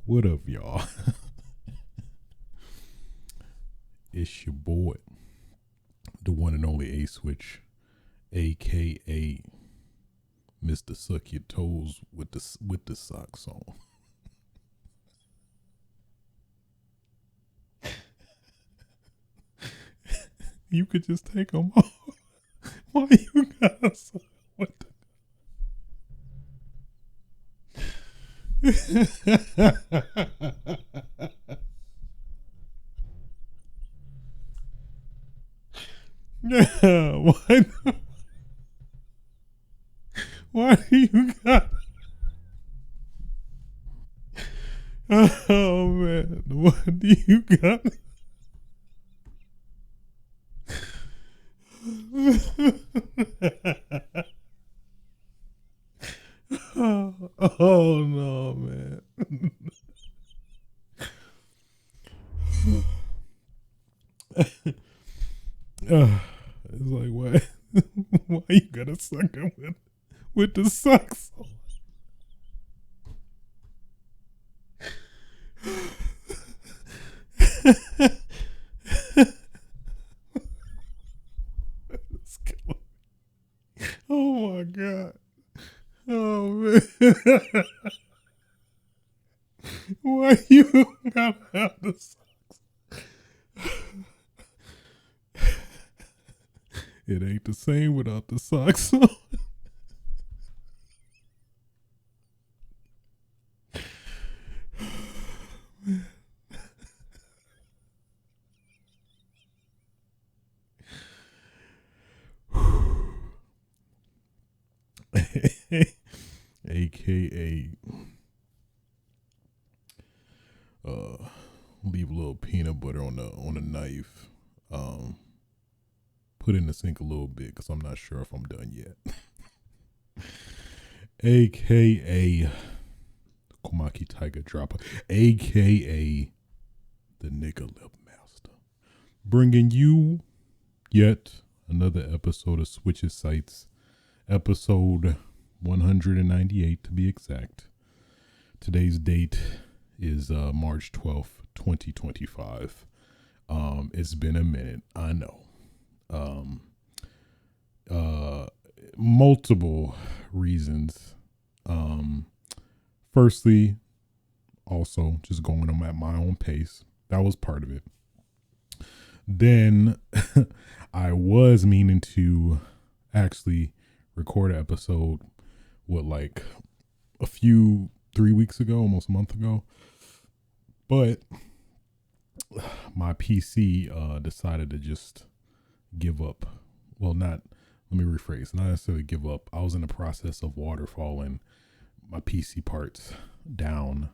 What up, y'all? It's your boy, the one and only A Switch, aka Mr. Suck Your Toes with the socks on. You could just take them off. Why you gotta suck? What the? Yeah, why do you got? Oh man, what do you got? Oh no, man. It's like what? Why you gotta suck him with the socks on? It's killing me. Oh my god. Oh man. Why you gotta have the socks? It ain't the same without the socks on. AKA leave a little peanut butter on the knife. Put in the sink a little bit because I'm not sure if I'm done yet. AKA Komaki Tiger Dropper, AKA the Nigga Lip Master, bringing you yet another episode of Switches Sites, episode 198 to be exact. Today's date is March 12th, 2025. It's been a minute, I know. Multiple reasons. Firstly, also just going on at my own pace. That was part of it. Then I was meaning to actually record an episode like 3 weeks ago, almost a month ago. But my PC decided to just give up. Well, let me rephrase, not necessarily give up. I was in the process of waterfalling my PC parts down,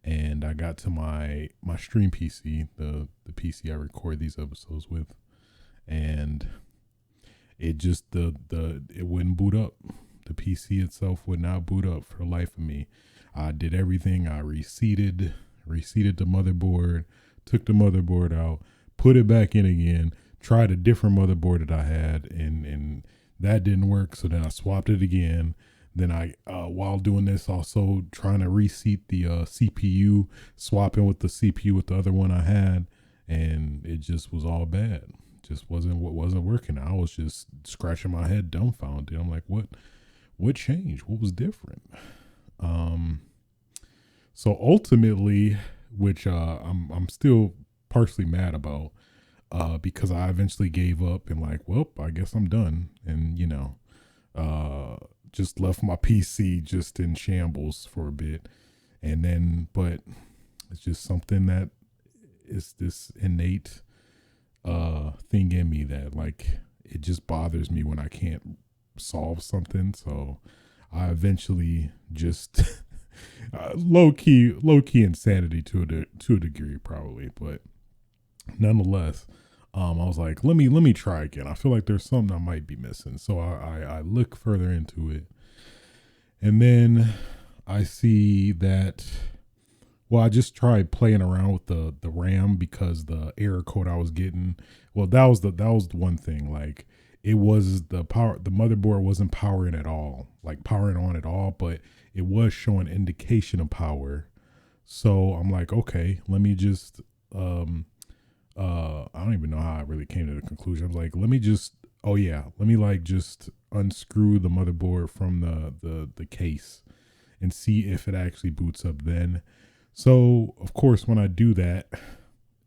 and I got to my stream PC, the PC I record these episodes with, and it just it wouldn't boot up. The PC itself would not boot up for the life of me. I did everything. I reseated the motherboard, took the motherboard out, put it back in again, tried a different motherboard that I had, and that didn't work. So then I swapped it again. Then I, while doing this, also trying to reseat the CPU, swapping with the CPU with the other one I had, and it just was all bad. Just wasn't working. I was just scratching my head, dumbfounded. I'm like, what changed? What was different? So ultimately, which I'm still partially mad about, because I eventually gave up and like, well, I guess I'm done, and just left my PC just in shambles for a bit, and then, but it's just something that is this innate thing in me that like it just bothers me when I can't solve something. So I eventually just low key insanity to a degree probably, but nonetheless, I was like, let me try again. I feel like there's something I might be missing. So I look further into it, and then I see that, well, I just tried playing around with the RAM because the error code I was getting, well, that was the one thing. Like, it was the motherboard wasn't powering on at all, but it was showing indication of power. So I'm like, okay, let me just I don't even know how I really came to the conclusion. I was like, let me just let me like just unscrew the motherboard from the case and see if it actually boots up then. So of course when I do that,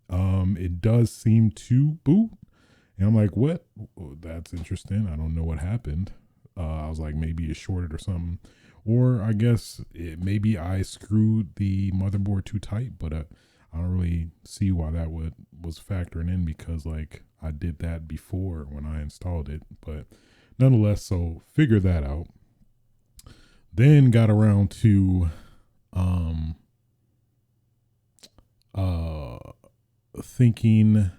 it does seem to boot. And I'm like, what? That's interesting. I don't know what happened. I was like, maybe it shorted or something. Or I guess maybe I screwed the motherboard too tight, but I don't really see why that was factoring in, because like I did that before when I installed it. But nonetheless, so figured that out. Then got around to um uh thinking,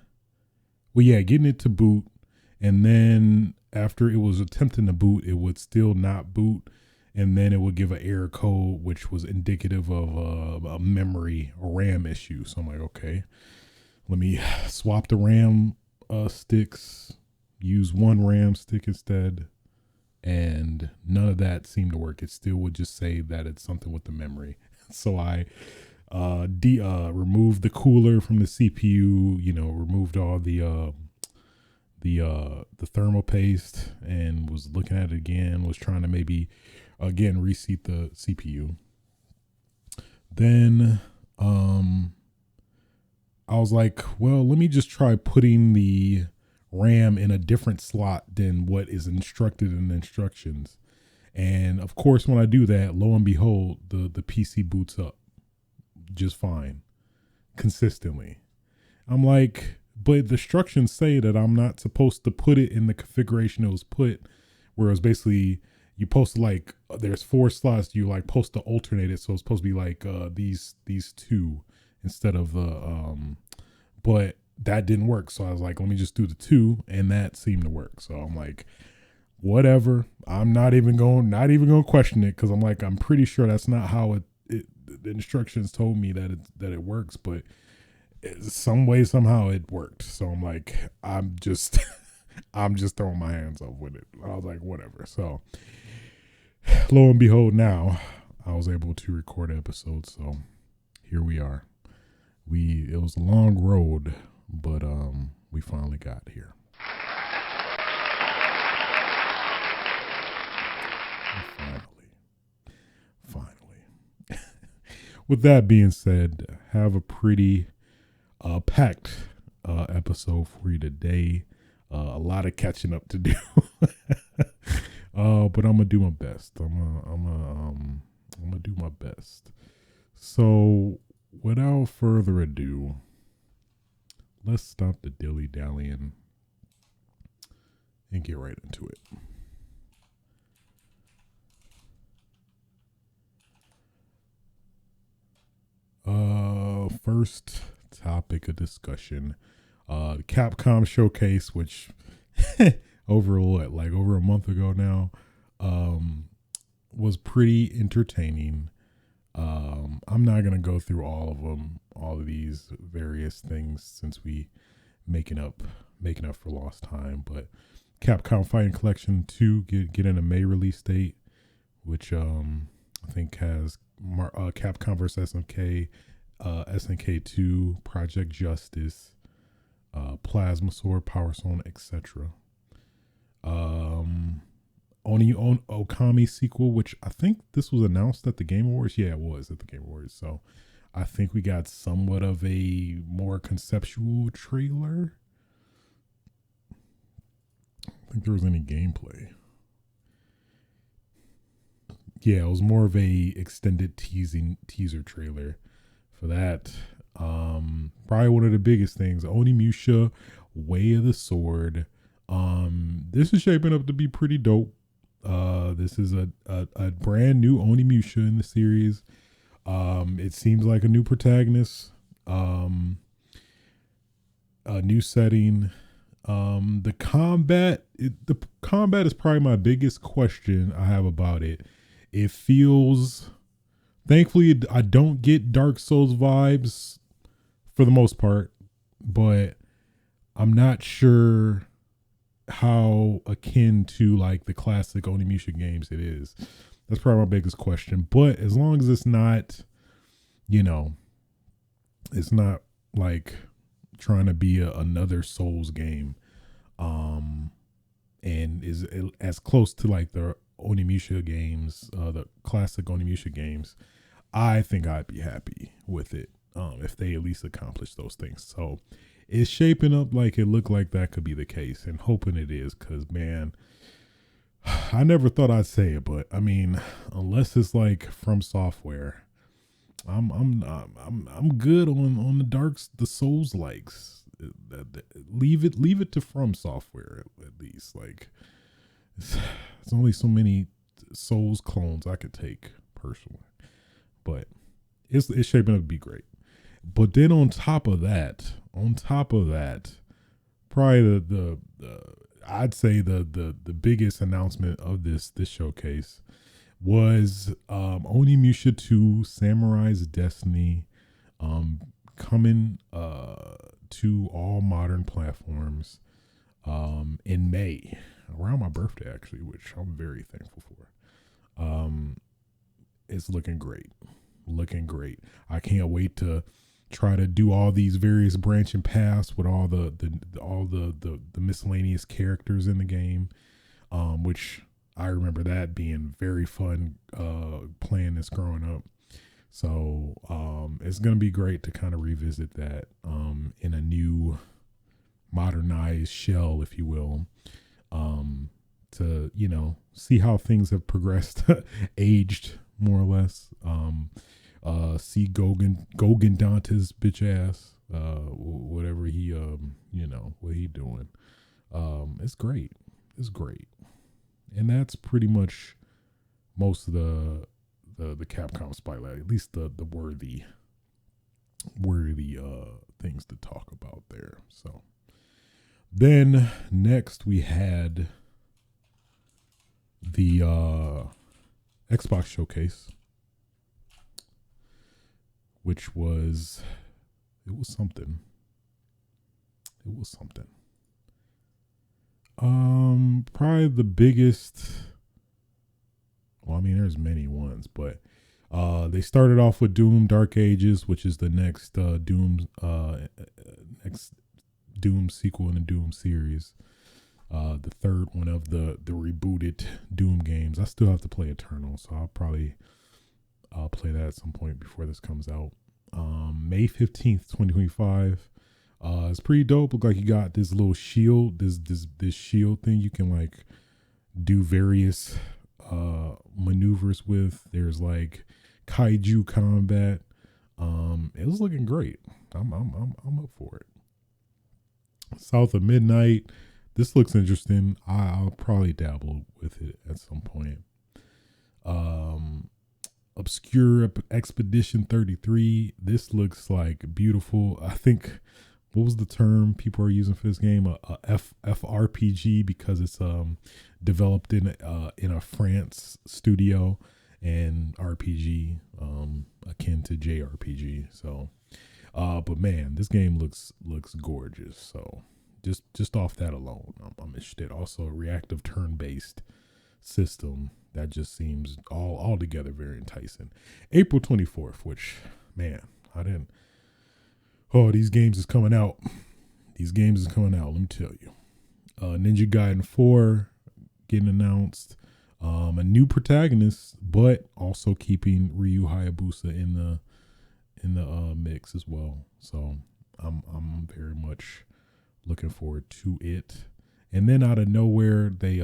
well, yeah, getting it to boot, and then after it was attempting to boot, it would still not boot, and then it would give an error code which was indicative of a memory or RAM issue. So I'm like, okay, let me swap the RAM sticks, use one RAM stick instead, and none of that seemed to work. It still would just say that it's something with the memory. So I removed the cooler from the CPU, removed all the thermal paste, and was looking at it again, was trying to maybe again reseat the CPU. Then I was like, well, let me just try putting the RAM in a different slot than what is instructed in the instructions. And of course, when I do that, lo and behold, the PC boots up just fine, consistently. I'm like, but the instructions say that I'm not supposed to put it in the configuration it was put, where it was basically you post like there's 4 slots, you like post to alternate it, so it's supposed to be like these 2 instead of the but that didn't work. So I was like, let me just do the 2, and that seemed to work. So I'm like, whatever. I'm not even going to question it, because I'm like, I'm pretty sure that's not how it the instructions told me that it works, but some way somehow it worked. So I'm like, I'm just I'm just throwing my hands up with it. I was like, whatever. So lo and behold, now I was able to record an episode. So here we are. It was a long road, but we finally got here. Finally. With that being said, have a pretty packed episode for you today. A lot of catching up to do. But I'm gonna do my best. I'm gonna do my best. So without further ado, let's stop the dilly dallying and get right into it. First topic of discussion, the Capcom Showcase, which over a month ago now, was pretty entertaining. I'm not gonna go through all of them, all of these various things, since we making up for lost time. But Capcom Fighting Collection 2 getting a May release date, which I think has Capcom vs SNK, SNK 2, Project Justice, Plasma Sword, Power Stone, etc. Okami sequel, which I think this was announced at the Game Awards. Yeah, it was at the Game Awards. So I think we got somewhat of a more conceptual trailer. I don't think there was any gameplay. Yeah, it was more of a extended teaser trailer for that. Probably one of the biggest things, Onimusha, Way of the Sword. This is shaping up to be pretty dope. This is a brand new Onimusha in the series. It seems like a new protagonist, a new setting. The combat is probably my biggest question I have about it. It feels, thankfully, I don't get Dark Souls vibes for the most part, but I'm not sure how akin to like the classic Onimusha games it is. That's probably my biggest question. But as long as it's not, you know, it's not like trying to be another Souls game, um, and is as close to like the Onimusha games, the classic Onimusha games. I think I'd be happy with it, if they at least accomplish those things. So it's shaping up like it looked like that could be the case, and hoping it is, because man, I never thought I'd say it, but I mean, unless it's like From Software, I'm good on the Souls likes. Leave it to From Software at least. Like, it's only so many Souls clones I could take personally, but it's shaping up to be great. But then on top of that, probably the I'd say the biggest announcement of this showcase was Onimusha 2 Samurai's Destiny, coming to all modern platforms in May, around my birthday actually, which I'm very thankful for. It's looking great. I can't wait to try to do all these various branching paths with all the miscellaneous characters in the game, which I remember that being very fun playing this growing up. So it's gonna be great to kind of revisit that in a new modernized shell, if you will, to see how things have progressed, aged more or less. See Gogan Dante's bitch ass, whatever he what he doing. It's great. And that's pretty much most of the Capcom spotlight, at least the worthy things to talk about there. So then next we had the Xbox Showcase, which was something. Probably the biggest. Well, I mean, there's many ones, but they started off with Doom Dark Ages, which is the next Doom sequel in the Doom series. The third one of the rebooted Doom games. I still have to play Eternal, so I'll play that at some point before this comes out. May 15th, 2025. It's pretty dope. Look like you got this little shield, this shield thing you can like do various maneuvers with. There's like kaiju combat. It was looking great. I'm up for it. South of Midnight. This looks interesting. I'll probably dabble with it at some point. Obscure Expedition 33. This looks like beautiful. I think, what was the term people are using for this game? A FRPG, because it's developed in a France studio, and RPG akin to JRPG. So, but man, this game looks gorgeous. So just off that alone, I'm interested. Also, a reactive turn-based system that just seems altogether very enticing. April 24th, which, man, these games is coming out. Let me tell you. Ninja Gaiden 4 getting announced. A new protagonist, but also keeping Ryu Hayabusa in the mix as well. So I'm very much looking forward to it. And then out of nowhere, they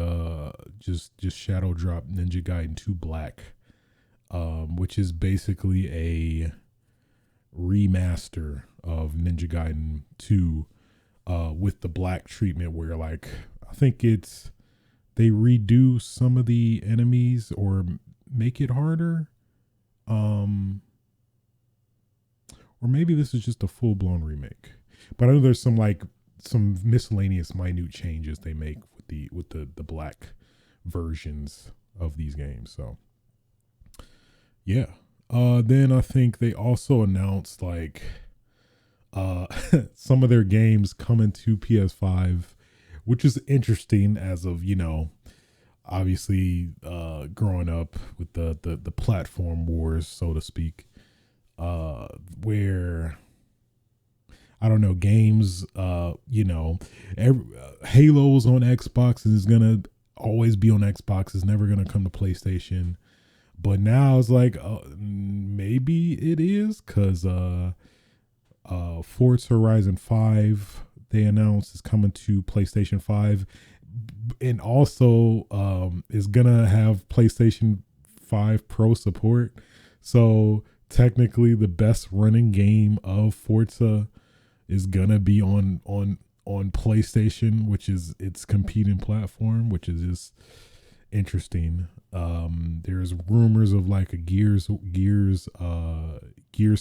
just shadow dropped Ninja Gaiden 2 Black, which is basically a remaster of Ninja Gaiden 2 with the black treatment, where like I think they redo some of the enemies or make it harder, or maybe this is just a full-blown remake. But I know there's some miscellaneous minute changes they make with the black versions of these games. So yeah. Then I think they also announced like some of their games coming to PS5, which is interesting as of, obviously growing up with the platform wars, so to speak. where I don't know, games, Halo's on Xbox and is gonna always be on Xbox. It's never gonna come to PlayStation. But now it's like maybe it is, because Forza Horizon 5 they announced is coming to PlayStation 5, and also is gonna have PlayStation 5 Pro support. So technically, the best running game of Forza is gonna be on PlayStation, which is its competing platform, which is just interesting. There's rumors of like a Gears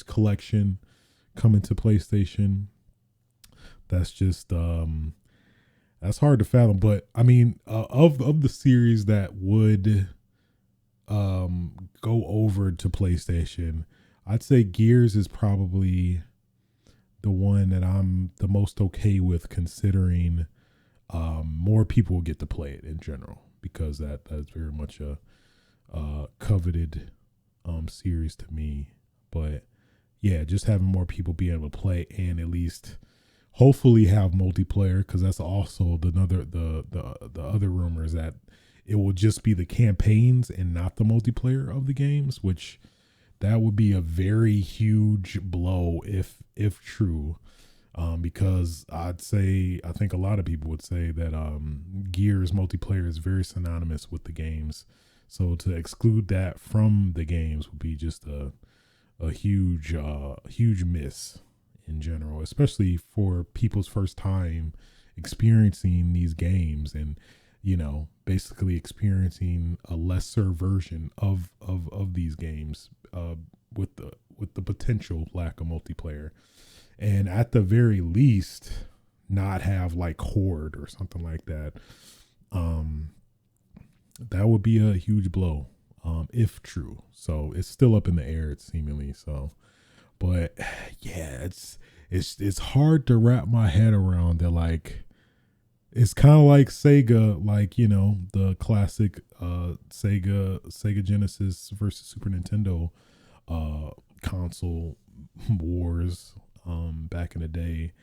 collection coming to PlayStation. That's just that's hard to fathom. But I mean, of the series that would go over to PlayStation, I'd say Gears is probably the one that I'm the most okay with, considering more people will get to play it in general, because that's very much a coveted series to me. But yeah, just having more people be able to play, and at least hopefully have multiplayer, because that's also the other rumors that it will just be the campaigns and not the multiplayer of the games, which that would be a very huge blow if true. Because I think a lot of people would say that Gears multiplayer is very synonymous with the games. So to exclude that from the games would be just a huge miss in general, especially for people's first time experiencing these games, and basically experiencing a lesser version of these games with the potential lack of multiplayer. And at the very least, not have like Horde or something like that. That would be a huge blow, if true. So it's still up in the air, seemingly. So, but yeah, it's hard to wrap my head around that. Like, it's kind of like Sega, like the classic Sega Genesis versus Super Nintendo console wars back in the day,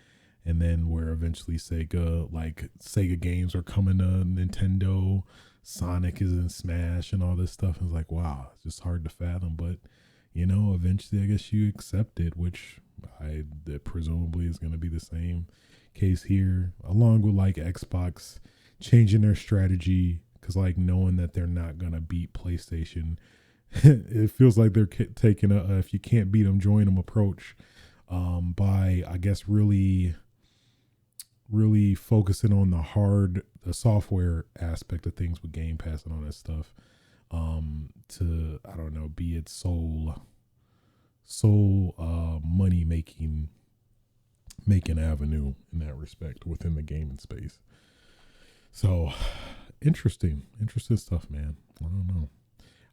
and then where eventually Sega games are coming to Nintendo, Sonic is in Smash and all this stuff. It's like, wow, it's just hard to fathom. But eventually I guess you accept it, which that presumably is going to be the same case here, along with like Xbox changing their strategy, because like knowing that they're not going to beat PlayStation, it feels like they're taking a if you can't beat them, join them approach, by I guess really focusing on the software aspect of things with Game Pass and all that stuff, to, I don't know, be its sole money making avenue in that respect within the gaming space. So interesting stuff, man. I don't know.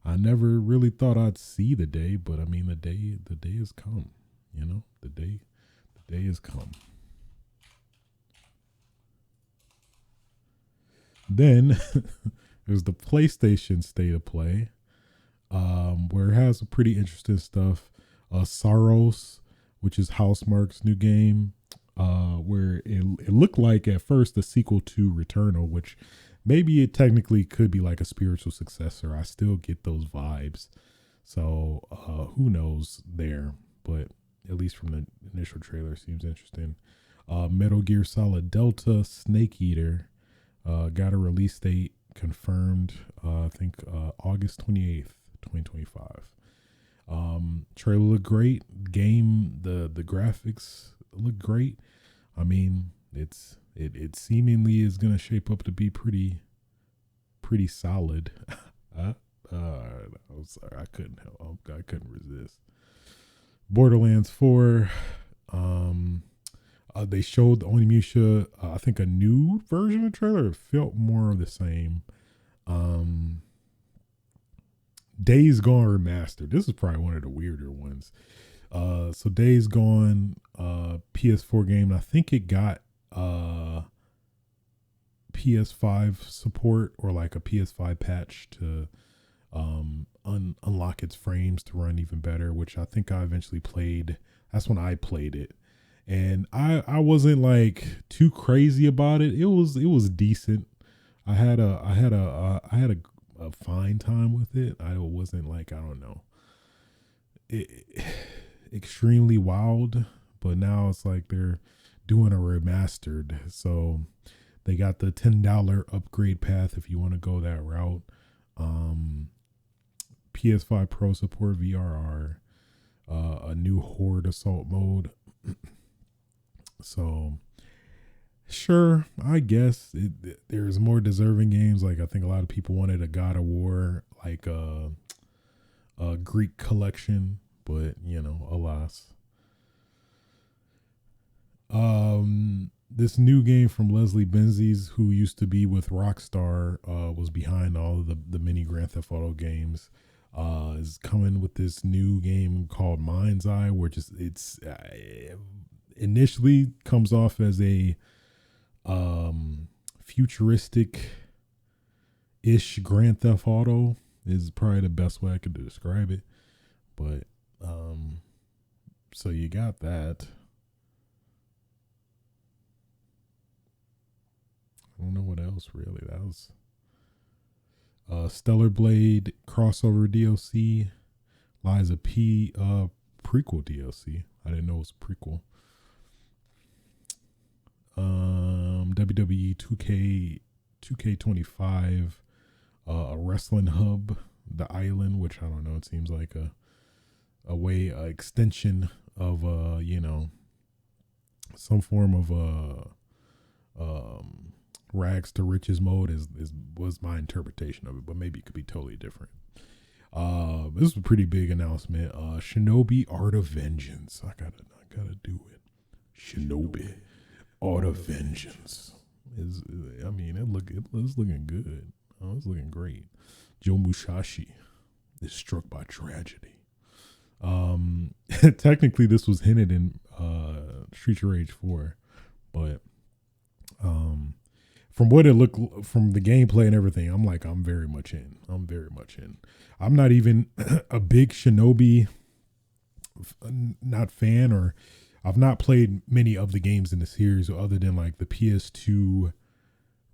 I never really thought I'd see the day, but I mean the day has come. The day has come. Then there's the PlayStation State of Play, where it has some pretty interesting stuff. Saros, which is Housemarque's new game, where it looked like at first the sequel to Returnal, which maybe it technically could be like a spiritual successor. I still get those vibes. So who knows there, but at least from the initial trailer, seems interesting. Metal Gear Solid Delta Snake Eater got a release date confirmed, I think August 28th, 2025. Trailer looked great. Game, the graphics look great. I mean, it seemingly is gonna shape up to be pretty solid. I'm sorry, I couldn't resist. Borderlands 4. They showed the Onimusha, I think a new version of the trailer. It felt more of the same. Days Gone Remastered. This is probably one of the weirder ones. So Days Gone, PS4 game. I think it got PS5 support, or like a PS5 patch to unlock its frames to run even better, which I think I eventually played. That's when I played it. And I wasn't like too crazy about it. It was decent. I had a fine time with it. I wasn't like, I don't know, it, extremely wild, but now it's like they're doing a remastered. So they got the $10 upgrade path if you want to go that route. Um, PS5 Pro support VRR, a new Horde Assault mode. So sure, I guess there's more deserving games. Like I think a lot of people wanted a God of War, like a Greek collection, but alas. This new game from Leslie Benzies, who used to be with Rockstar, was behind all of the mini Grand Theft Auto games. Is coming with this new game called Mind's Eye, which is it's initially comes off as a futuristic ish Grand Theft Auto is probably the best way I could describe it. But so you got that. I don't know what else really. That was Stellar Blade crossover DLC, Liza P prequel DLC. I didn't know it was a prequel. WWE 2K25, a wrestling hub, the island, which I don't know. It seems like a extension of some form of rags to riches mode was my interpretation of it, but maybe it could be totally different. This was a pretty big announcement. Shinobi Art of Vengeance. I gotta do it. Shinobi Art of Vengeance is. I mean, it's looking good. Oh, it's looking great. Joe Musashi is struck by tragedy. Technically, this was hinted in Streets of Rage 4, but from what it looked, from the gameplay and everything, I'm very much in. I'm not even a big Shinobi not fan, or I've not played many of the games in the series other than like the PS2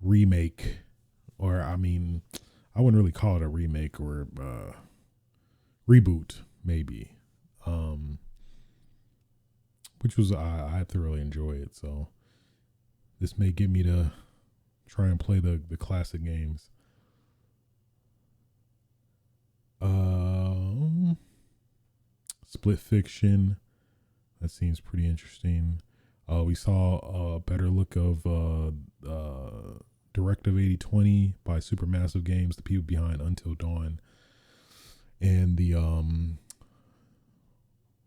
remake, or I mean, I wouldn't really call it a remake or reboot, maybe. Which was I thoroughly enjoy it, so this may get me to try and play the classic games. Split Fiction, that seems pretty interesting. We saw a better look of Directive 8020 by Supermassive Games, the people behind Until Dawn, and the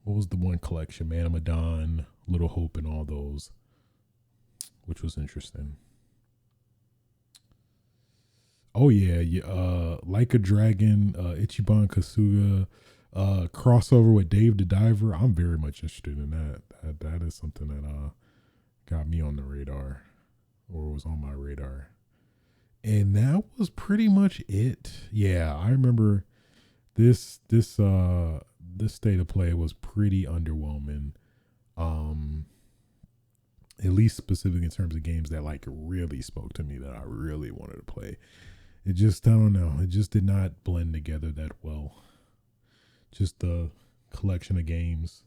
what was the one collection, Man of Medan, Little Hope, and all those, which was interesting. Oh yeah. Like a Dragon, Ichiban Kasuga, crossover with Dave the Diver. I'm very much interested in that. That is something that got me on the radar, or was on my radar. And that was pretty much it. Yeah, I remember this state of play was pretty underwhelming. At least specific in terms of games that like really spoke to me, that I really wanted to play. It just, I don't know, it just did not blend together that well. Just a collection of games.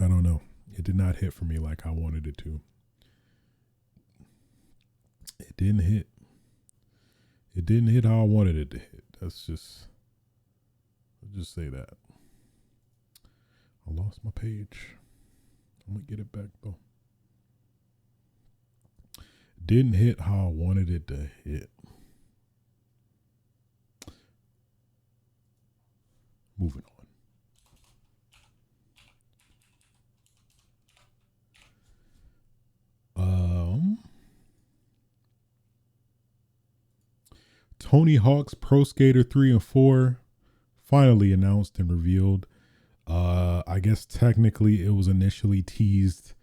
I don't know. It did not hit for me like I wanted it to. It didn't hit. It didn't hit how I wanted it to hit. I'll just say that. I lost my page. I'm going to get it back though. Didn't hit how I wanted it to hit. Moving on. Tony Hawk's Pro Skater 3 and 4 finally announced and revealed. I guess technically it was initially teased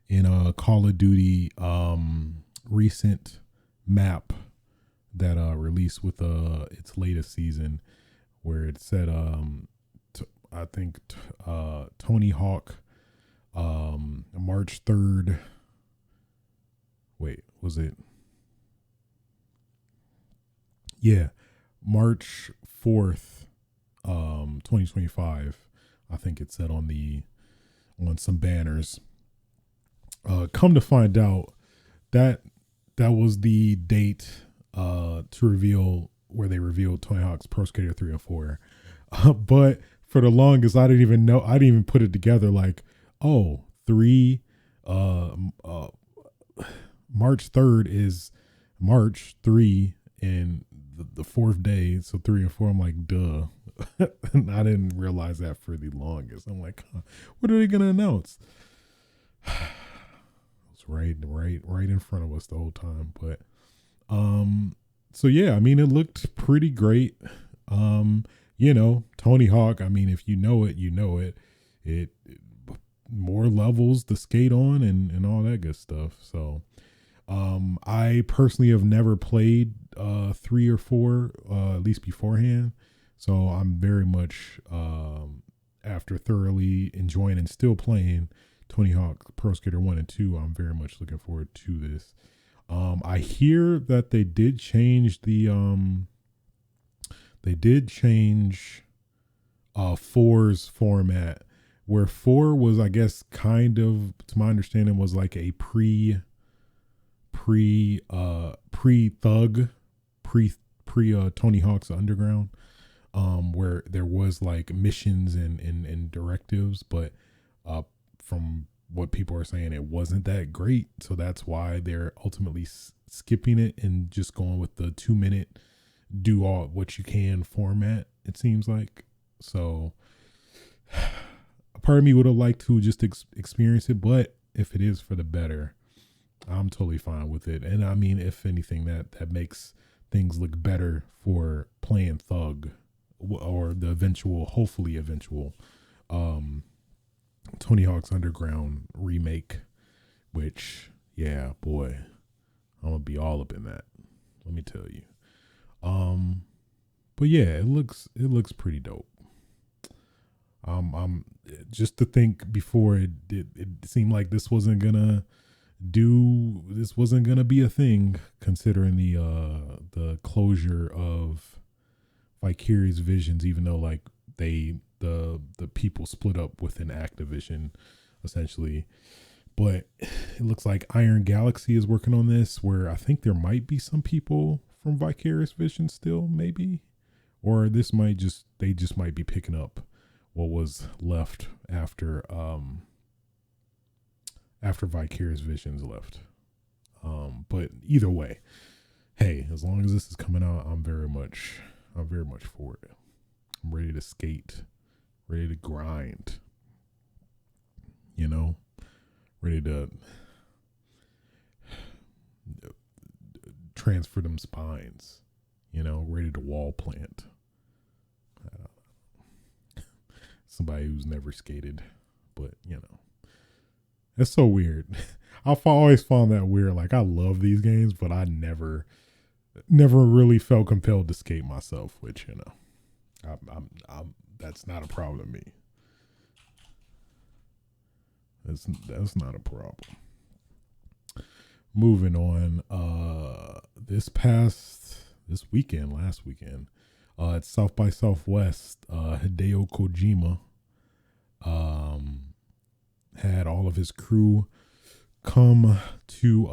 in a Call of Duty recent map that released with its latest season, where it said I think Tony Hawk March 3rd. Wait, was it? Yeah, March 4th, 2025. I think it said on some banners. Come to find out that that was the date to reveal where they revealed Tony Hawk's Pro Skater 3 and 4. But for the longest, I didn't even know. I didn't even put it together. Like, oh, 3, March 3rd is March 3, and the fourth day, so 3 and 4. I'm like, duh. And I didn't realize that for the longest. I'm like, huh, what are they gonna announce? It's right in front of us the whole time. But so yeah, I mean, it looked pretty great. Tony Hawk, I mean, if you know it, you know it. It more levels to skate on and all that good stuff. So I personally have never played 3 or 4, at least beforehand. So I'm very much after thoroughly enjoying and still playing Tony Hawk Pro Skater 1 and 2, I'm very much looking forward to this. I hear that they did change 4's format, where 4 was, I guess, kind of, to my understanding, was like a pre Tony Hawk's Underground, where there was like missions and directives, but from what people are saying, it wasn't that great. So that's why they're ultimately skipping it and just going with the 2-minute do all what you can format, it seems like. So a part of me would have liked to just experience it, but if it is for the better, I'm totally fine with it. And I mean, if anything, that makes things look better for playing Thug or the hopefully eventual Tony Hawk's Underground remake, which, yeah, boy, I'm gonna be all up in that, let me tell you. But yeah, it looks pretty dope. I'm just to think before it seemed like this wasn't gonna be a thing, considering the closure of Vicarious Visions, even though like the people split up within Activision essentially. But it looks like Iron Galaxy is working on this, where I think there might be some people from Vicarious Vision still, maybe, or they just might be picking up what was left after Vicarious Visions left. But either way, hey, as long as this is coming out, I'm very much for it. I'm ready to skate, ready to grind, ready to transfer them spines, ready to wall plant. Somebody who's never skated, but that's so weird. I've always found that weird. Like, I love these games, but I never really felt compelled to skate myself, which, I'm that's not a problem to me. That's not a problem. Moving on, last weekend, at South by Southwest, Hideo Kojima had all of his crew come to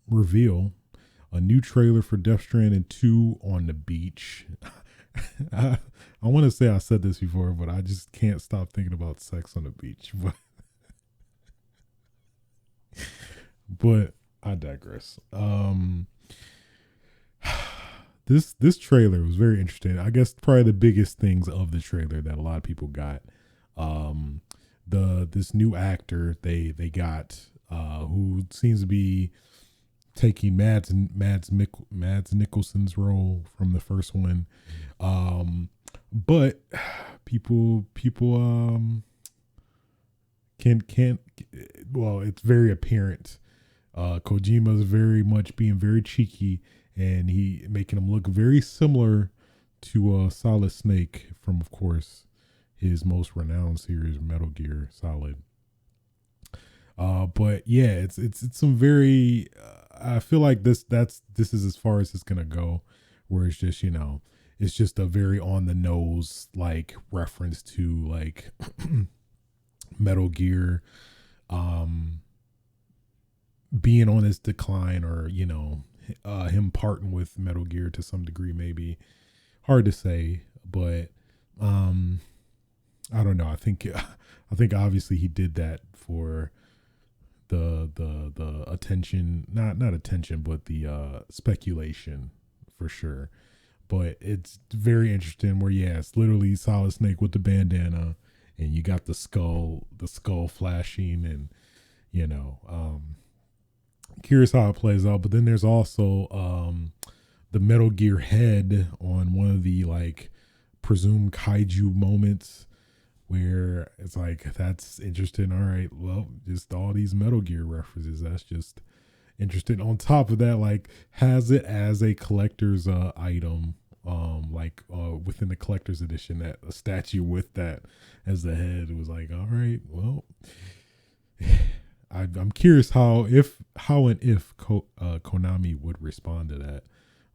reveal a new trailer for Death Stranding 2 on the beach. I want to say I said this before, but I just can't stop thinking about sex on the beach. But I digress. This trailer was very interesting. I guess probably the biggest things of the trailer that a lot of people got, this new actor they got, who seems to be taking Mads Mikkelsen's role from the first one. But people can't well, it's very apparent Kojima is very much being very cheeky, and he making him look very similar to Solid Snake from, of course, his most renowned series, Metal Gear Solid. But yeah, it's some very. I feel like this is as far as it's gonna go, where it's just it's just a very on the nose like reference to like Metal Gear, being on his decline, or him parting with Metal Gear to some degree, maybe hard to say, but I don't know. I think obviously he did that for the attention, not attention, but the speculation for sure. But it's very interesting where it's literally Solid Snake with the bandana, and you got the skull flashing, and curious how it plays out. But then there's also the Metal Gear head on one of the like presumed kaiju moments, where it's like, that's interesting. All right, well, just all these Metal Gear references. That's just interesting. On top of that, like, has it as a collector's item, within the collector's edition, that a statue with that as the head. It was like, all right, well, I'm curious how and if Konami would respond to that.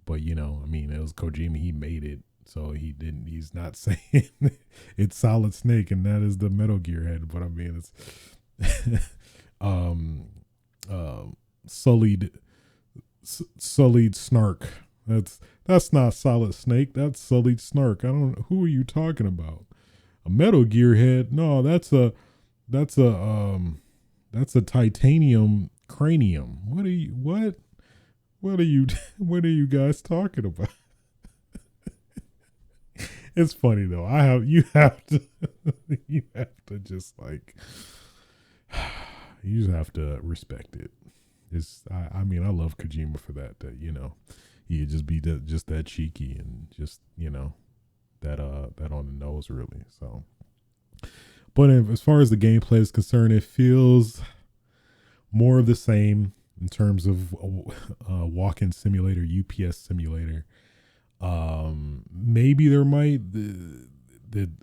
But I mean, it was Kojima. He made it. So he's not saying it's Solid Snake and that is the Metal Gear head, but I mean, it's sullied snark. That's not Solid Snake. That's sullied snark. I don't know. Who are you talking about? A Metal Gear head? No, that's a titanium cranium. What are you guys talking about? It's funny though. You have to just like, you just have to respect it. I mean, I love Kojima for that he could just be just that cheeky, and just that on the nose, really. So, but as far as the gameplay is concerned, it feels more of the same in terms of walk-in simulator, UPS simulator. Maybe there might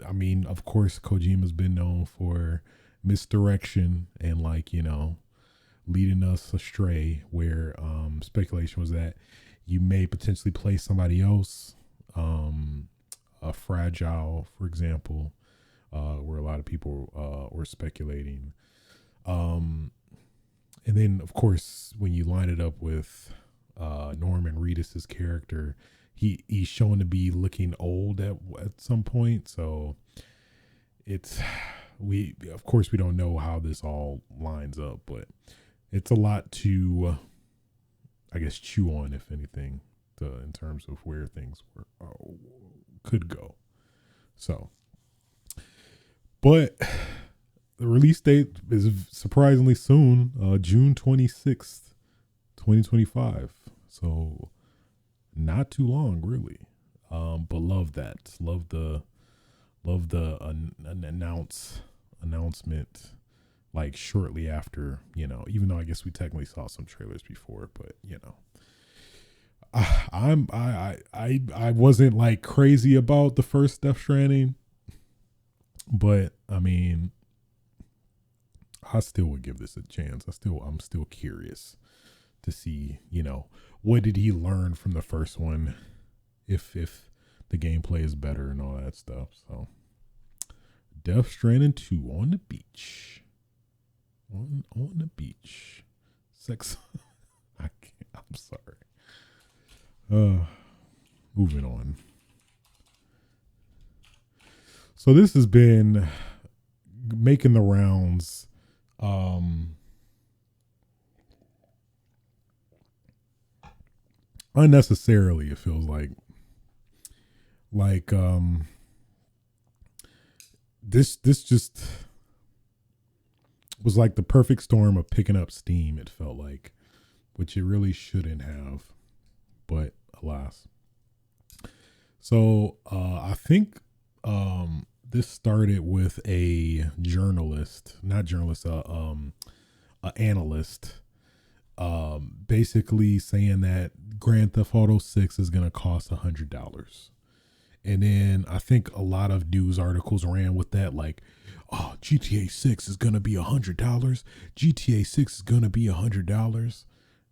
I mean, of course, Kojima's been known for misdirection and leading us astray, where speculation was that you may potentially play somebody else, a Fragile, for example, where a lot of people were speculating. And then, of course, when you line it up with Norman Reedus's character, he's shown to be looking old at some point. So we don't know how this all lines up, but it's a lot to, I guess, chew on, if anything, in terms of where things could go. So, but the release date is surprisingly soon, June 26th, 2025. So not too long, really. But love that. Love the announcement, like shortly after, even though I guess we technically saw some trailers before, but I wasn't like crazy about the first Death Stranding, but I mean, I still would give this a chance. I'm still curious to see, what did he learn from the first one, if the gameplay is better and all that stuff. So, Death Stranding 2 on the beach. On the beach. Sex. I can't. I'm sorry. Moving on. So this has been making the rounds. Unnecessarily, it feels like this just was like the perfect storm of picking up steam, it felt like, which it really shouldn't have, but alas. So I think this started with a analyst basically saying that Grand Theft Auto 6 is going to cost $100. And then I think a lot of news articles ran with that, like, oh, GTA 6 is going to be $100. GTA 6 is going to be $100.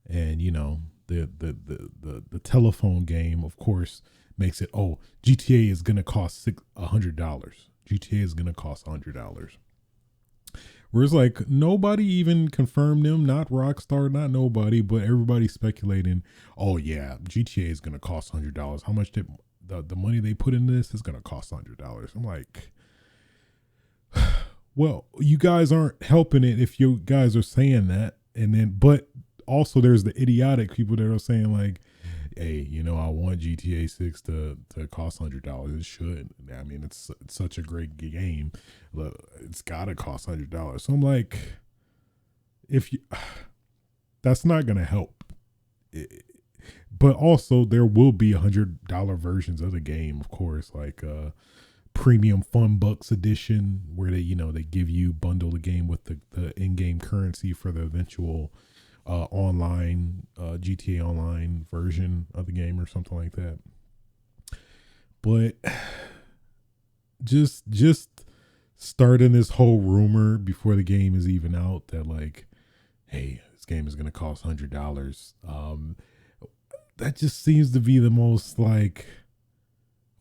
And, you know, the telephone game, of course, makes it, oh, GTA is going to cost $100. GTA is going to cost $100. Whereas, like, nobody even confirmed them, not Rockstar, not nobody, but everybody speculating, oh, yeah, GTA is going to cost $100. How much did the money they put into this is going to cost $100? I'm like, well, you guys aren't helping it if you guys are saying that. And then, but also there's the idiotic people that are saying, like, hey, you know, I want GTA 6 to cost $100. It should. I mean, it's such a great game. It's got to cost $100. So I'm like, if you, that's not going to help. But also there will be $100 versions of the game, of course, like premium fun bucks edition, where they, you know, they give you bundle the game with the in-game currency for the eventual online GTA Online version of the game or something like that. But just starting this whole rumor before the game is even out that, like, hey, this game is going to cost $100. That just seems to be the most, like,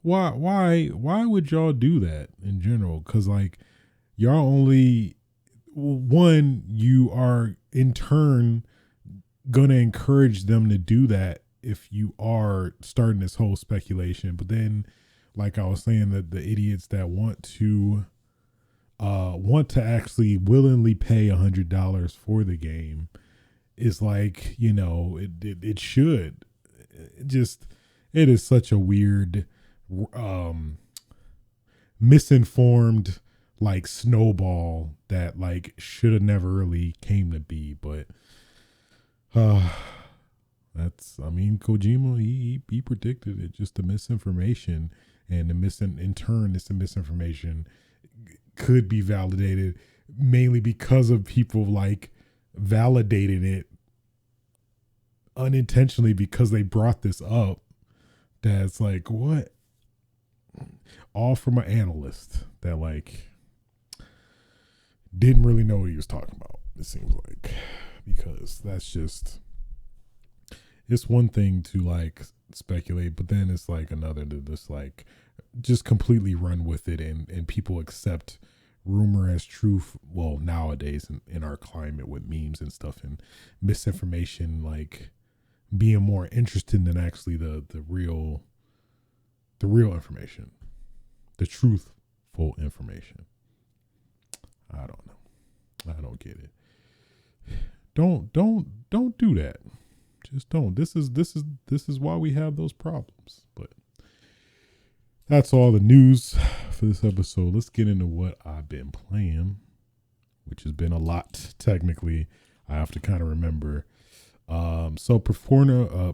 why would y'all do that in general? Because, like, y'all only, one, you are in turn gonna encourage them to do that if you are starting this whole speculation. But then, like I was saying, that the idiots that want to actually willingly pay $100 for the game is like, you know, it should. It is such a weird, misinformed, like, snowball that, like, should have never really came to be. But that's, I mean, Kojima, he predicted it. Just the misinformation, and in turn, this misinformation could be validated mainly because of people, like, validating it unintentionally because they brought this up. That's like, what? All from an analyst that, like, didn't really know what he was talking about, it seems like. Because that's just, it's one thing to, like, speculate, but then it's like another to just, like, just completely run with it, and people accept rumor as truth. Well, nowadays in our climate with memes and stuff and misinformation, like, being more interested than actually the real information, the truthful information. I don't know. I don't get it. Don't do that. Just don't. This is why we have those problems. But that's all the news for this episode. Let's get into what I've been playing, which has been a lot. Technically, I have to kind of remember. So Persona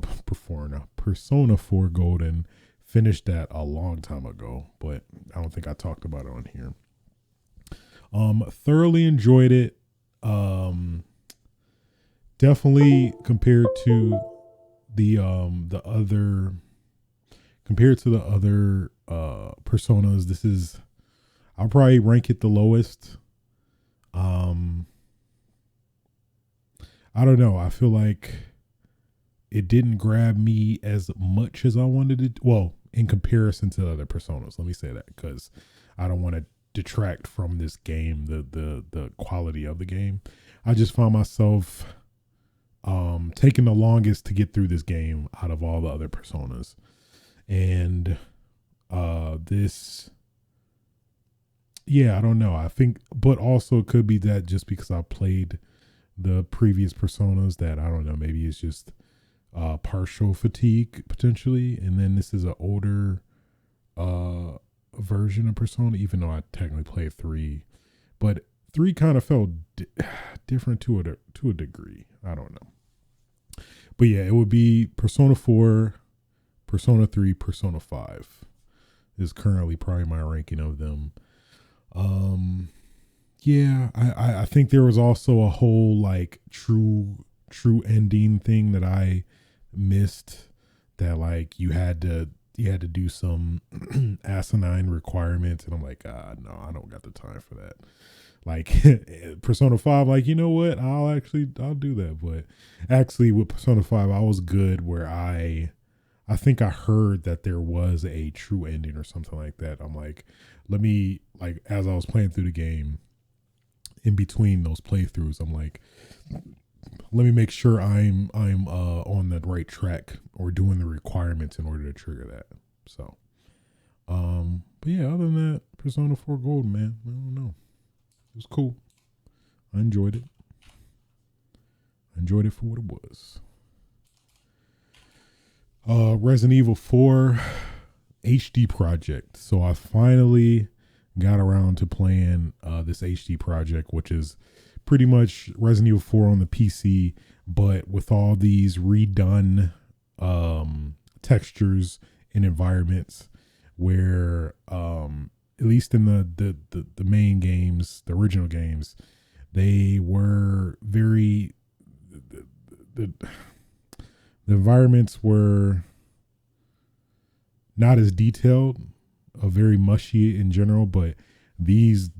4 Golden, finished that a long time ago, but I don't think I talked about it on here. Thoroughly enjoyed it. Definitely compared to the other Personas, this is, I'll probably rank it the lowest. I don't know. I feel like it didn't grab me as much as I wanted it. Well, in comparison to other Personas, let me say that, because I don't want to detract from this game, the quality of the game. I just found myself taking the longest to get through this game out of all the other Personas. And this, yeah, I don't know. I think, but also it could be that just because I played the previous Personas, that, I don't know, maybe it's just partial fatigue potentially. And then this is an older version of Persona, even though I technically played 3, but 3 kind of felt different to a degree. I don't know. But yeah, it would be Persona 4, Persona 3, Persona 5 is currently probably my ranking of them. Yeah, I think there was also a whole, like, true true ending thing that I missed, that like you had to do some asinine requirements, and I'm like, no, I don't got the time for that. Like Persona 5, like, you know what, I'll do that. But actually with Persona 5, I was good where I think I heard that there was a true ending or something like that. I'm like, let me, like, as I was playing through the game, in between those playthroughs, I'm like, let me make sure I'm on the right track or doing the requirements in order to trigger that. So, but yeah, other than that, Persona 4 Gold, man, I don't know, it was cool. I enjoyed it. I enjoyed it for what it was. Resident Evil 4 HD Project. So I finally got around to playing this HD Project, which is pretty much Resident Evil 4 on the PC, but with all these redone textures and environments, where at least in the main games, the original games, they were very the environments were not as detailed, very mushy in general, but these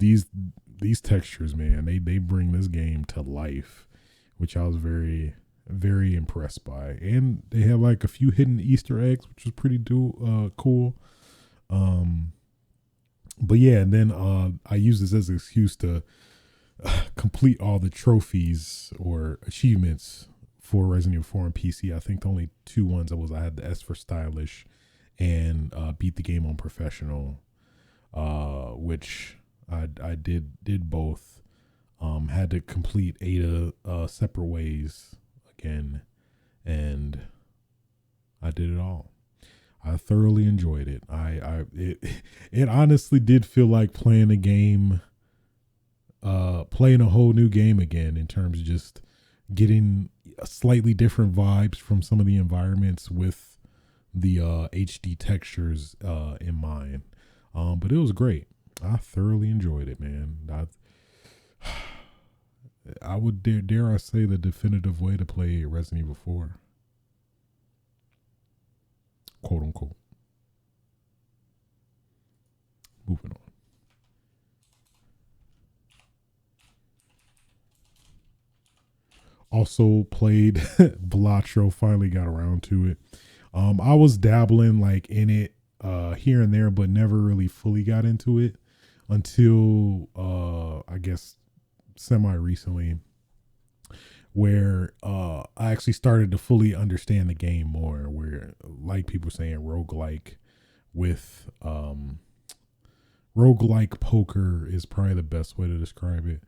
textures, man, they bring this game to life, which I was very, very impressed by. And they have like a few hidden Easter eggs, which was pretty cool. But yeah, and then I use this as an excuse to complete all the trophies or achievements for Resident Evil 4 on PC. I think the only two ones I had the S for stylish and beat the game on professional, which I did both. Had to complete 8 separate ways again, and I did it all. I thoroughly enjoyed it. It honestly did feel like playing a game, playing a whole new game again, in terms of just getting slightly different vibes from some of the environments with the HD textures in mind. But it was great. I thoroughly enjoyed it, man. I would dare I say the definitive way to play Resident Evil 4, quote unquote. Moving on. Also played Belatro, finally got around to it. I was dabbling like in it here and there, but never really fully got into it until I guess semi recently, where I actually started to fully understand the game more, where, like people saying, roguelike with roguelike poker is probably the best way to describe it.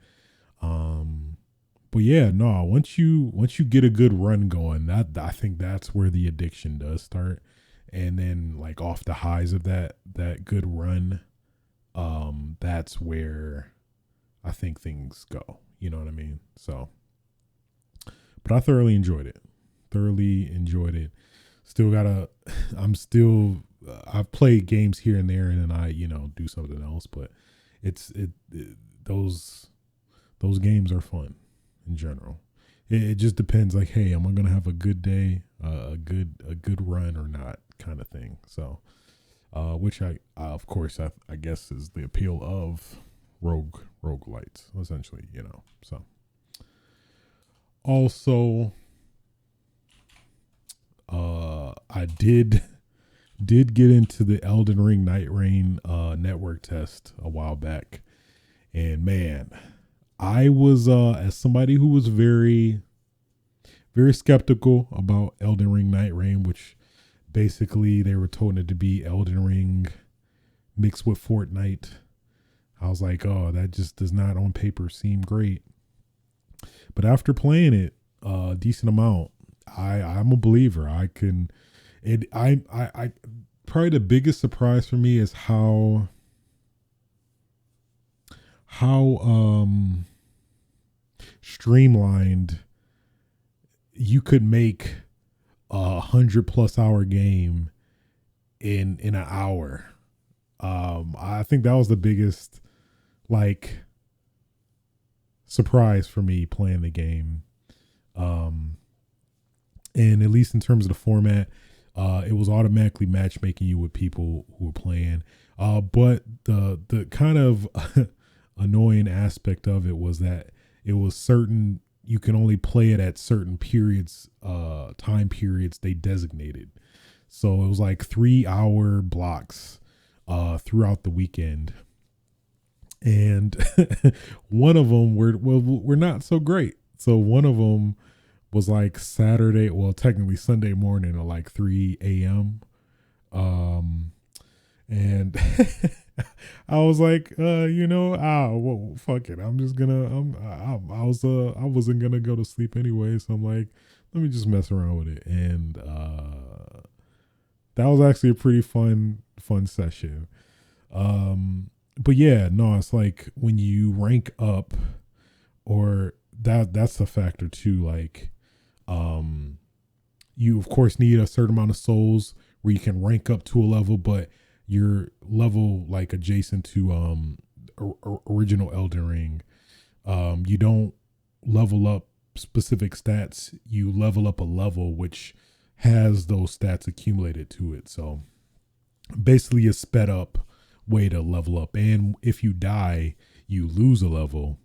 But yeah, no, once you get a good run going, that I think that's where the addiction does start. And then like off the highs of that good run, that's where I think things go. You know what I mean? So, but I thoroughly enjoyed it. I've played games here and there, and then I, do something else, but those games are fun in general. It just depends, like, hey, am I going to have a good day, a good run or not, kind of thing. So, which I of course, I guess is the appeal of roguelites, essentially, so. Also, I did get into the Elden Ring Nightreign network test a while back, and man, I was as somebody who was very, very skeptical about Elden Ring Nightreign, which basically they were told it to be Elden Ring mixed with Fortnite. I was like, oh, that just does not on paper seem great. But after playing it a decent amount, I'm a believer. I probably the biggest surprise for me is how streamlined you could make 100+ hour game in an hour. I think that was the biggest surprise for me playing the game. Um, and at least in terms of the format, it was automatically matchmaking you with people who were playing. But the kind of annoying aspect of it was that it was certain you can only play it at certain periods, time periods they designated. So it was like 3 hour blocks throughout the weekend, and one of them were not so great. So one of them was like Saturday, well, technically Sunday morning at like 3 a.m. And I was like, well, fuck it. I'm just gonna, I wasn't gonna go to sleep anyway. So I'm like, let me just mess around with it. And, that was actually a pretty fun session. But yeah, no, it's like when you rank up, or that's a factor too. Like, you of course need a certain amount of souls where you can rank up to a level, but your level like adjacent to original Elden Ring, you don't level up specific stats. You level up a level which has those stats accumulated to it. So basically a sped up way to level up. And if you die, you lose a level.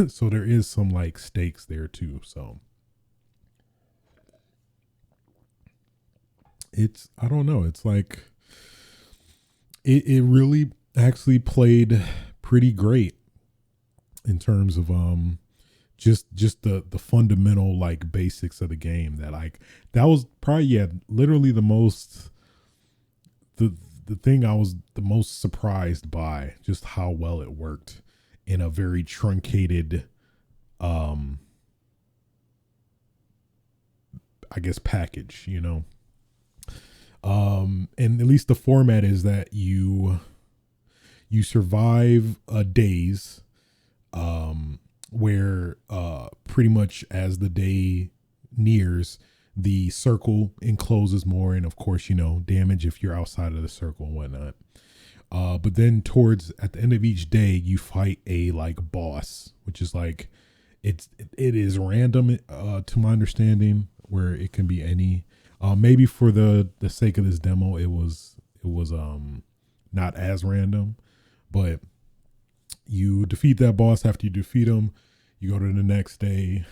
So there is some like stakes there too. So I don't know. It's like it really actually played pretty great in terms of just the fundamental like basics of the game. That was probably, yeah, literally the thing I was the most surprised by, just how well it worked in a very truncated um I guess package, and at least the format is that you survive days, where pretty much as the day nears, the circle encloses more, and of course, damage if you're outside of the circle and whatnot. But then towards at the end of each day, you fight a like boss, which is like it is random, to my understanding, where it can be any. Maybe for the sake of this demo, it was not as random, but you defeat that boss. After you defeat him, you go to the next day,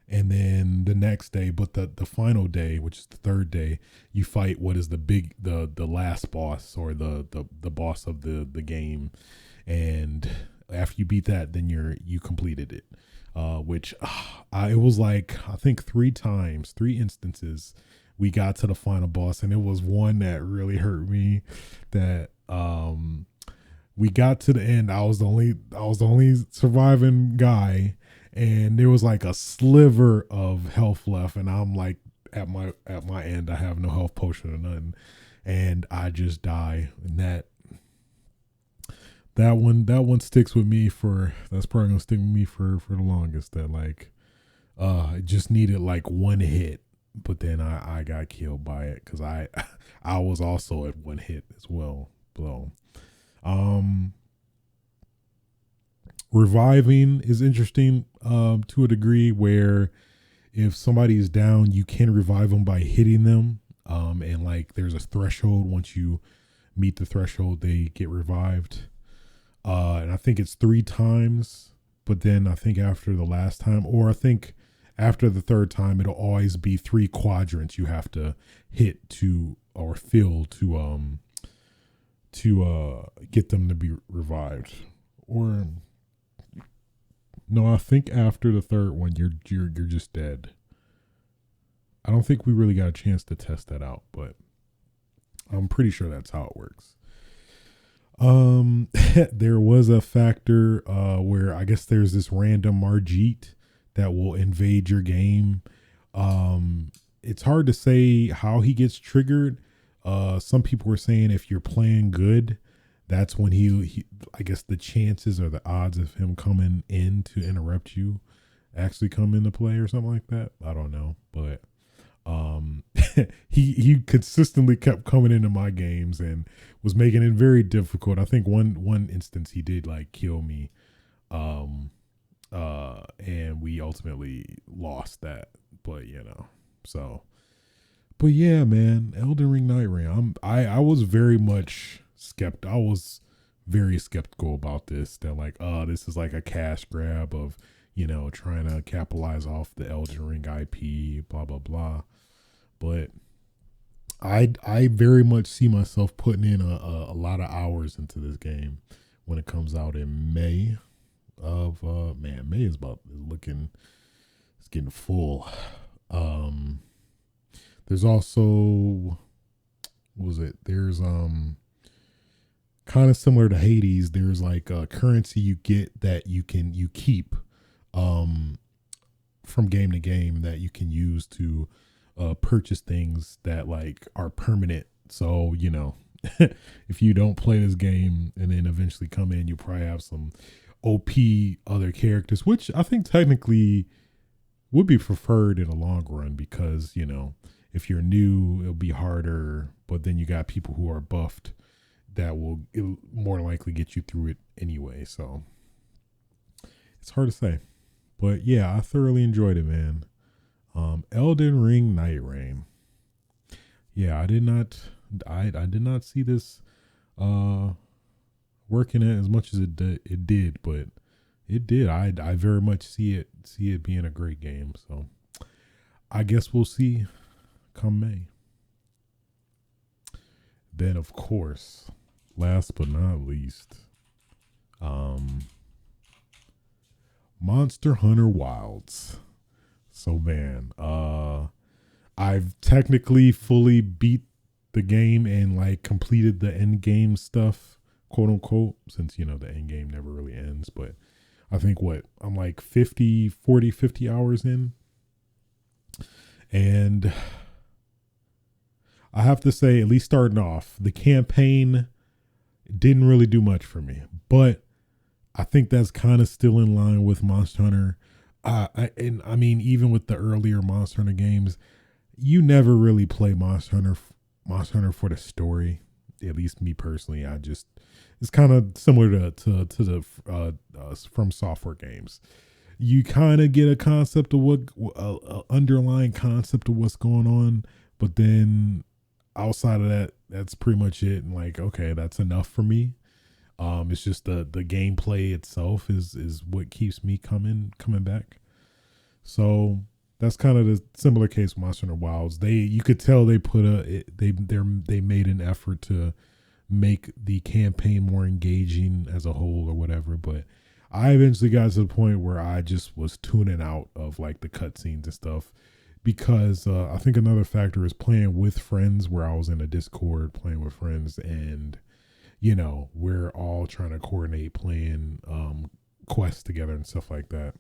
and then the next day, but the final day, which is the third day, you fight what is the last boss, or the boss of the game. And after you beat that, then you completed it. Which it was like, I think three instances we got to the final boss, and it was one that really hurt me. That we got to the end. I was the only surviving guy, and there was like a sliver of health left, and I'm like, at my end, I have no health potion or nothing, and I just die. And that one sticks with me that's probably gonna stick with me for the longest. That like, I just needed like one hit, but then I got killed by it, because I I was also at one hit as well. So reviving is interesting, to a degree, where if somebody is down, you can revive them by hitting them, and like there's a threshold. Once you meet the threshold, they get revived, and I think it's 3 times. But then I think after the last time, or I think after the third time, it'll always be 3 quadrants you have to hit to, or fill to get them to be revived. Or no, I think after the third one, you're just dead. I don't think we really got a chance to test that out, but I'm pretty sure that's how it works. There was a factor where I guess there's this random Margit that will invade your game. It's hard to say how he gets triggered. Some people were saying if you're playing good, that's when he I guess the chances or the odds of him coming in to interrupt you actually come into play, or something like that. I don't know, but he consistently kept coming into my games and was making it very difficult. I think one instance he did like kill me, And we ultimately lost that. But so. But yeah, man, Elden Ring Nightreign. I was very much skeptical. I was very skeptical about this. That like, this is like a cash grab of trying to capitalize off the Elden Ring IP, blah blah blah. But I very much see myself putting in a lot of hours into this game when it comes out in May of man, May is about looking, it's getting full. Um there's also, what was it? There's kind of similar to Hades, there's like a currency you get that you keep um from game to game that you can use to purchase things that like are permanent. So if you don't play this game and then eventually come in, you probably have some OP other characters, which I think technically would be preferred in the long run because if you're new, it'll be harder. But then you got people who are buffed that it'll more likely get you through it anyway. So it's hard to say. But yeah, I thoroughly enjoyed it, man. Elden Ring Nightreign. Yeah, I did not see this working it as much as it did, but it did. I very much see it being a great game. So I guess we'll see come May. Then of course, last but not least, Monster Hunter Wilds. So man, I've technically fully beat the game and like completed the end game stuff, quote unquote, since the end game never really ends. But I think I'm like 50 hours in. And I have to say, at least starting off, the campaign didn't really do much for me. But I think that's kind of still in line with Monster Hunter. I mean, even with the earlier Monster Hunter games, you never really play Monster Hunter for the story. At least me personally, it's kind of similar to the From Software games. You kind of get a concept of what underlying concept of what's going on, but then outside of that, that's pretty much it. And like, okay, that's enough for me. It's just the gameplay itself is what keeps me coming back. So that's kind of the similar case with Monster Hunter Wilds. You could tell they they made an effort to make the campaign more engaging as a whole or whatever. But I eventually got to the point where I just was tuning out of like the cutscenes and stuff because I think another factor is playing with friends, where I was in a Discord playing with friends and we're all trying to coordinate playing quests together and stuff like that.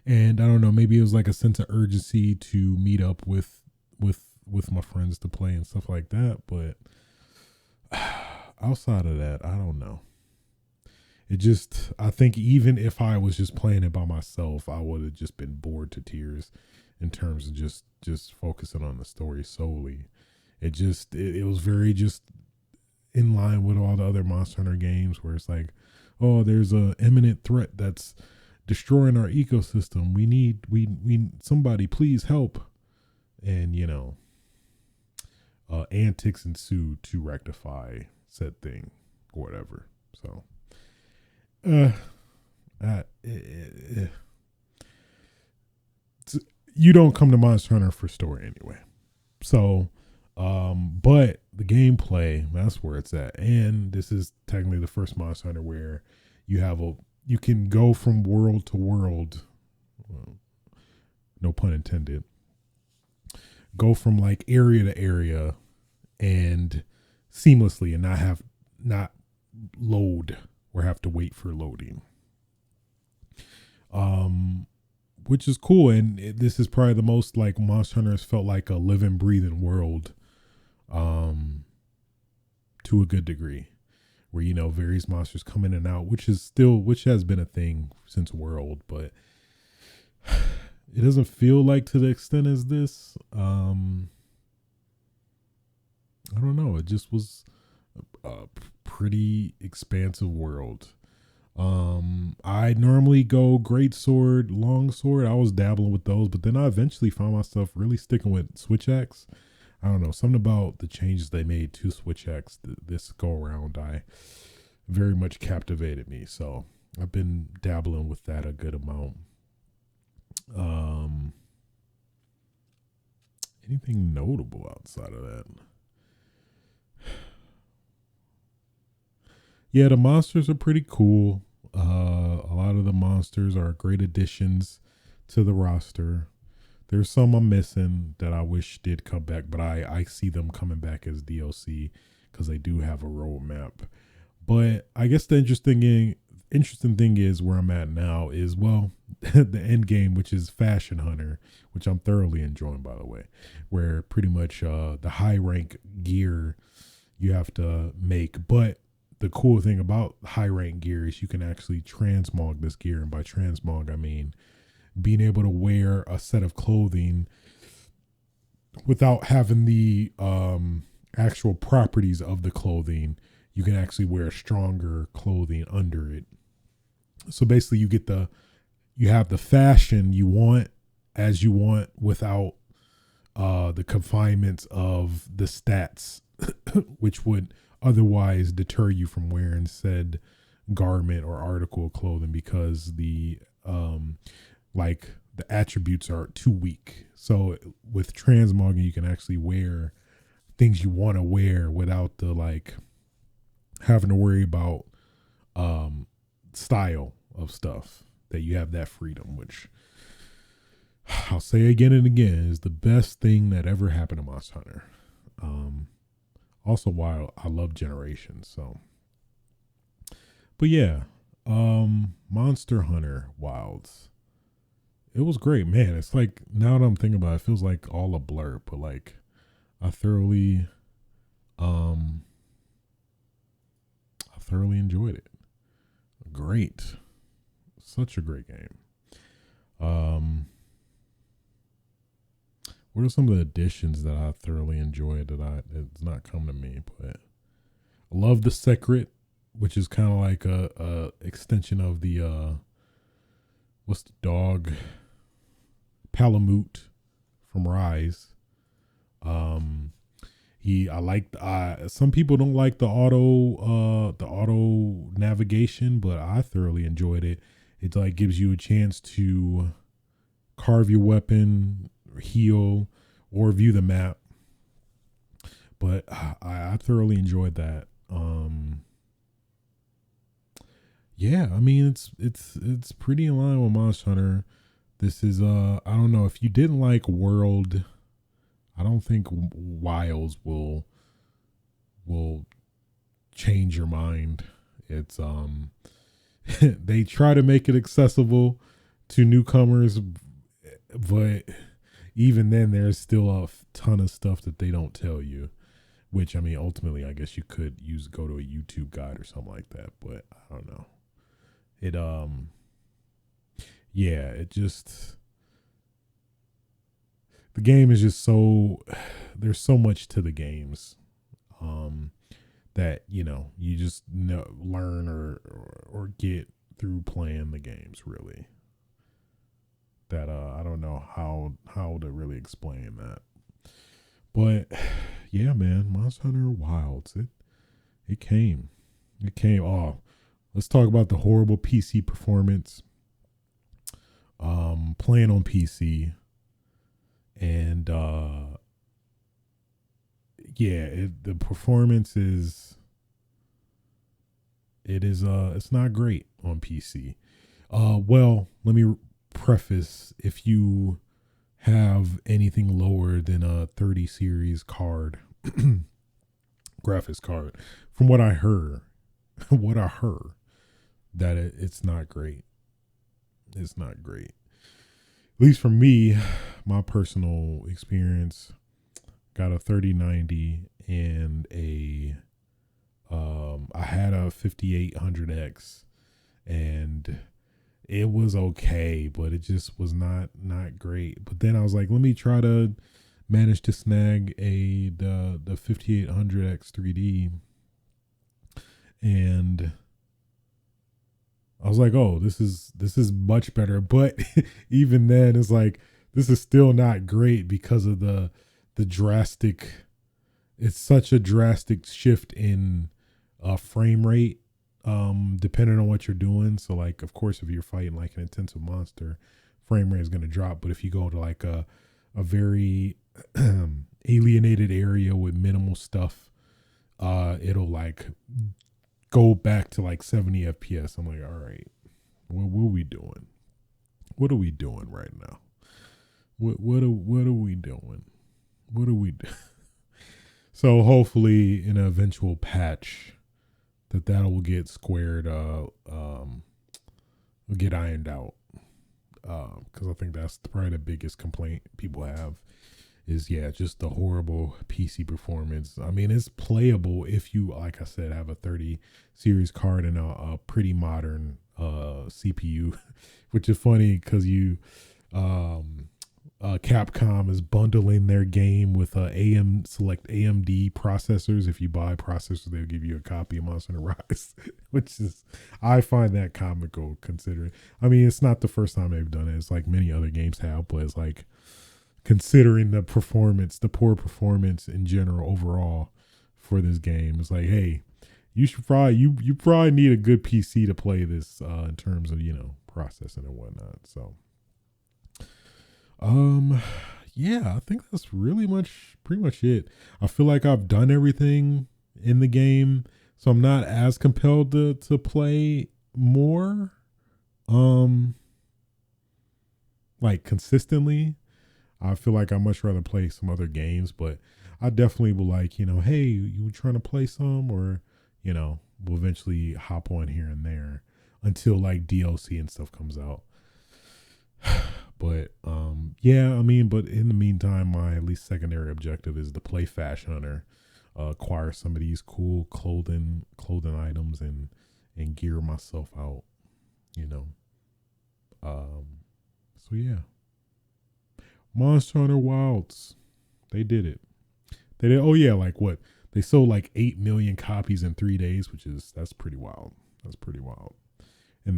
And I don't know, maybe it was like a sense of urgency to meet up with my friends to play and stuff like that. But outside of that, I don't know. I think even if I was just playing it by myself, I would have just been bored to tears in terms of just focusing on the story solely. It was very just in line with all the other Monster Hunter games where it's like, oh, there's a imminent threat that's destroying our ecosystem. We somebody please help. And antics ensue to rectify said thing or whatever. So you don't come to Monster Hunter for story anyway. So but the gameplay, that's where it's at. And this is technically the first Monster Hunter where you can go from world to world, no pun intended, go from like area to area and seamlessly and not load or have to wait for loading. Which is cool. And this is probably the most like Monster Hunter has felt like a living, breathing world, to a good degree, where various monsters come in and out, which has been a thing since World, but it doesn't feel like to the extent as this. I don't know. It just was a pretty expansive world. I normally go great sword, long sword. I was dabbling with those, but then I eventually found myself really sticking with switch axe. I don't know, something about the changes they made to switch axe this go around. I very much captivated me, so I've been dabbling with that a good amount. Um, Anything notable outside of that? Yeah, the monsters are pretty cool. A lot of the monsters are great additions to the roster. There's some I'm missing that I wish did come back, but I see them coming back as DLC because they do have a roadmap. But I guess the interesting thing is where I'm at now is, well, the end game, which is Fashion Hunter, which I'm thoroughly enjoying, by the way, where pretty much the high rank gear you have to make. But the cool thing about high rank gear is you can actually transmog this gear. And by transmog, I mean being able to wear a set of clothing without having the actual properties of the clothing. You can actually wear stronger clothing under it. So basically you have the fashion you want as you want without the confinements of the stats, which would otherwise deter you from wearing said garment or article of clothing because the attributes are too weak. So with transmogging, you can actually wear things you want to wear without the having to worry about style of stuff. That you have that freedom, which I'll say again and again is the best thing that ever happened to Monster Hunter. Also, why I love Generations. So, but yeah, Monster Hunter Wilds. It was great, man. It's like now that I'm thinking about it, it feels like all a blur, but like I thoroughly enjoyed it. Great. Such a great game. What are some of the additions that I thoroughly enjoyed that it's not come to me, but I love the Secret, which is kind of like a extension of the what's the dog? Palamute from Rise. I like some people don't like the auto navigation, but I thoroughly enjoyed it. It like gives you a chance to carve your weapon, heal, or view the map. But I thoroughly enjoyed that. Yeah, I mean it's pretty in line with Monster Hunter. This is I don't know if you didn't like World. I don't think Wilds will change your mind. It's they try to make it accessible to newcomers, but even then there's still a ton of stuff that they don't tell you, which I mean ultimately I guess you could go to a YouTube guide or something like that, but I don't know. It yeah, it just the game is just so there's so much to the games that you just learn or get through playing the games, really, that I don't know how to really explain that. But yeah, man, Monster Hunter Wilds, it came oh, let's talk about the horrible PC performance. Playing on PC, and the performance is it's not great on PC. Well, let me preface, if you have anything lower than a 30 series card, graphics card, from what I heard, that it's not great. It's not great. At least for me, my personal experience, got a 3090 and I had a 5800X, and it was okay, but it just was not great. But then I was like, let me try to manage to snag the 5800X 3D, and I was like, oh, this is much better. But even then, it's like this is still not great because of the drastic. It's such a drastic shift in frame rate, depending on what you're doing. So, like, of course, if you're fighting like an intensive monster, frame rate is going to drop. But if you go to like a very alienated area with minimal stuff, it'll like go back to like 70 FPS. I'm like, all right, what are we doing? What are we doing right now? What are we doing? What are we doing? So hopefully in an eventual patch that will get squared, will get ironed out. Because I think that's probably the biggest complaint people have is, just the horrible PC performance. I mean, it's playable if you, like I said, have a 30 series card and a pretty modern CPU, which is funny because Capcom is bundling their game with select AMD processors. If you buy processors, they'll give you a copy of Monster Hunter Rise, which is, I find that comical considering. I mean, it's not the first time they've done it. It's like many other games have, but it's like considering the performance, the poor performance in general overall for this game. It's like, hey, you should probably you probably need a good PC to play this in terms of processing and whatnot. So. Yeah, I think that's pretty much it. I feel like I've done everything in the game, so I'm not as compelled to play more, like consistently. I feel like I'd much rather play some other games, but I definitely would like, hey, you trying to play some, or, we'll eventually hop on here and there until like DLC and stuff comes out. But but in the meantime, my at least secondary objective is to play Fashion Hunter, acquire some of these cool clothing items and gear myself out, So yeah, Monster Hunter Wilds, they did it. They did. Oh yeah, like what? They sold like 8 million copies in 3 days, that's pretty wild. That's pretty wild. And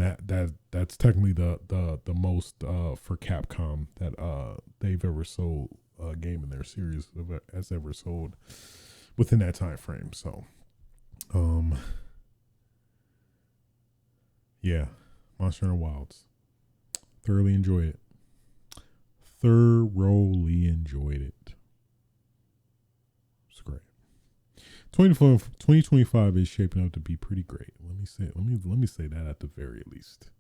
that's technically the most for Capcom that they've ever sold a game in their series has ever sold within that time frame. So, yeah, Monster Hunter Wilds, thoroughly enjoyed it. It's great. 2025 is shaping up to be pretty great. Let me say that at the very least,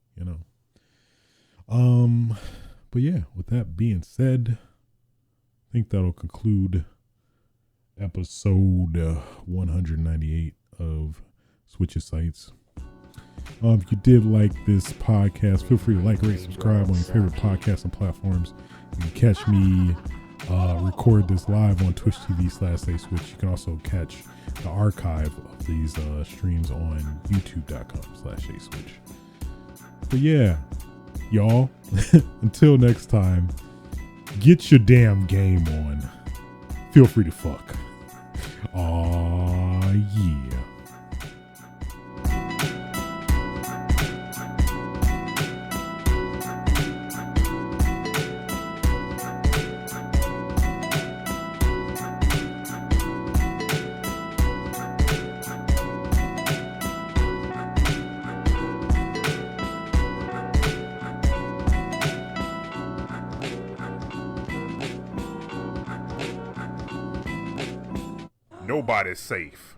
But yeah, with that being said, I think that'll conclude episode 198 of Switches Sites. If you did like this podcast, feel free to like, rate, subscribe on your favorite podcasting platforms. You can catch me record this live on Twitch TV/SaySwitch. You can also catch the archive of these streams on youtube.com/SaySwitch. But yeah, y'all, until next time, get your damn game on. Feel free to fuck. Aw, yeah. Nobody's safe.